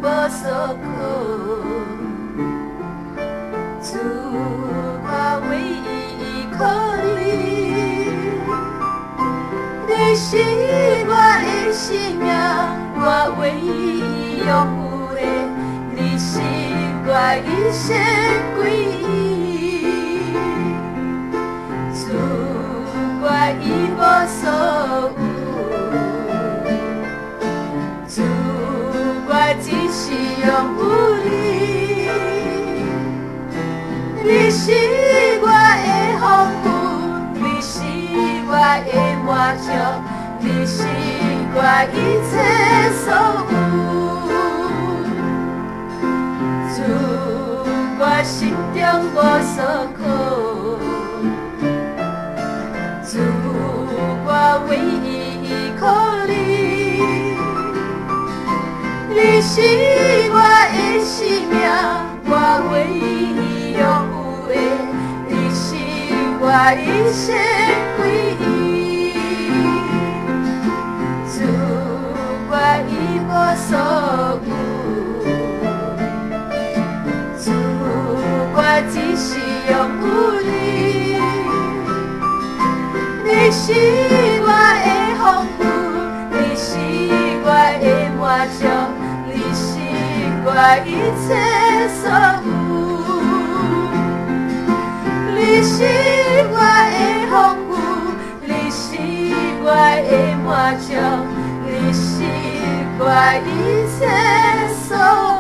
无所靠，主我唯一依靠你，你是我的生命，我唯一拥有的，你是我一生归依。主我一无所有，主我只是拥有你，你是我的丰富，你是我的满足，你是我一切所有。主我心中无所靠，主我唯一依靠你，你是我的生命，我唯一拥有的，你是我一生归依。主我一无所有，主我只是拥有你，你是我的丰富，你是我的满足，你是我一切所有，你是我的丰富，你是我的满足，你是我一切所有。